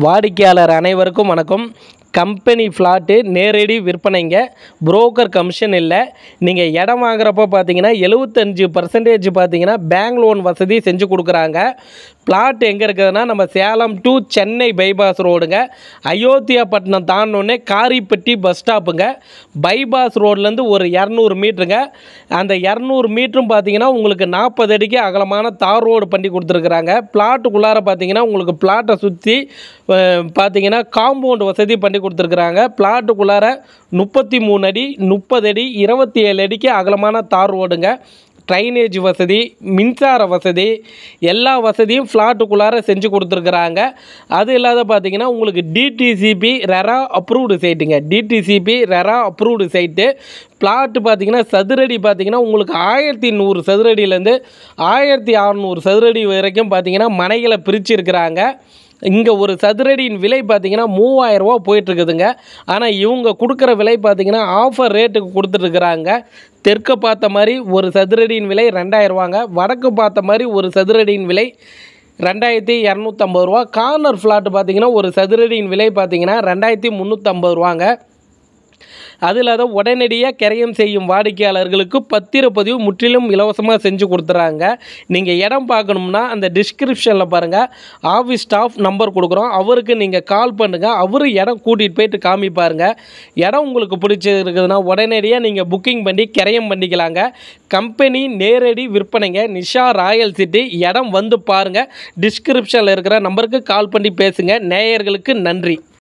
வாடிக்கையாளர் அனைவருக்கும் வணக்கம். கம்பெனி ஃப்ளாட்டு நேரடி விற்பனைங்க. புரோக்கர் கமிஷன் இல்லை. நீங்கள் இடம் வாங்குறப்போ பார்த்தீங்கன்னா 75% பார்த்தீங்கன்னா பேங்க் லோன் வசதி செஞ்சு கொடுக்குறாங்க. பிளாட் எங்கே இருக்குதுன்னா நம்ம சேலம் டு சென்னை பைபாஸ் ரோடுங்க. அயோத்தியாப்பட்டினம் தாண்டோடனே காரிப்பட்டி பஸ் ஸ்டாப்புங்க. பைபாஸ் ரோட்லேருந்து ஒரு 200 மீட்டருங்க. அந்த 200 மீட்டரும் பார்த்தீங்கன்னா உங்களுக்கு 40 அடிக்கு அகலமான தார் ரோடு பண்ணி கொடுத்துருக்குறாங்க. பிளாட்டுக்குள்ளார பார்த்தீங்கன்னா உங்களுக்கு பிளாட்டை சுற்றி பார்த்தீங்கன்னா காம்பவுண்ட் வசதி பண்ணி கொடுத்துருக்குறாங்க. பிளாட்டுக்குள்ளார 33 அடி 30 அடி 27 அடிக்கு அகலமான தார் ரோடுங்க. ட்ரைனேஜ் வசதி, மின்சார வசதி, எல்லா வசதியும் ஃப்ளாட்டுக்குள்ளார செஞ்சு கொடுத்துருக்குறாங்க. அது இல்லாத பார்த்தீங்கன்னா உங்களுக்கு டிடிசிபி ரெரா அப்ரூவ்டு சைட்டுங்க. DTCP RERA approved site. Plot பார்த்தீங்கன்னா சதுரடி பார்த்தீங்கன்னா உங்களுக்கு 1100 சதுரடியிலேருந்து 1600 சதுரடி வரைக்கும் பார்த்தீங்கன்னா மனைகளை பிரிச்சுருக்கிறாங்க. இங்கே ஒரு சதுரடியின் விலை பார்த்தீங்கன்னா 3000 ரூபா போயிட்டுருக்குதுங்க. ஆனால் இவங்க கொடுக்குற விலை பார்த்தீங்கன்னா ஆஃபர் ரேட்டுக்கு கொடுத்துட்ருக்குறாங்க. தெற்கு பார்த்த மாதிரி ஒரு சதுரடியின் விலை 2000 ரூபாங்க. வடக்கு பார்த்த மாதிரி ஒரு சதுரடியின் விலை 2250 ரூபா. கார்னர் ஃப்ளாட்டு பார்த்தீங்கன்னா ஒரு சதுரடியின் விலை பார்த்தீங்கன்னா 2350 ரூபாங்க. அது இல்லாத உடனடியாக கிரயம் செய்யும் வாடிக்கையாளர்களுக்கு பத்திரப்பதிவு முற்றிலும் இலவசமாக செஞ்சு கொடுத்துறாங்க. நீங்கள் இடம் பார்க்கணும்னா அந்த டிஸ்கிரிப்ஷனில் பாருங்கள், ஆஃபீஸ் ஸ்டாஃப் நம்பர் கொடுக்குறோம். அவருக்கு நீங்கள் கால் பண்ணுங்கள். அவரு இடம் கூட்டிகிட்டு போயிட்டு காமிப்பாருங்க. இடம் உங்களுக்கு பிடிச்சிருக்குதுன்னா உடனடியாக நீங்கள் புக்கிங் பண்ணி கிரயம் பண்ணிக்கலாங்க. கம்பெனி நேரடி விற்பனைங்க. Nisha Royal city. இடம் வந்து பாருங்கள். டிஸ்கிரிப்ஷனில் இருக்கிற நம்பருக்கு கால் பண்ணி பேசுங்க. நேயர்களுக்கு நன்றி.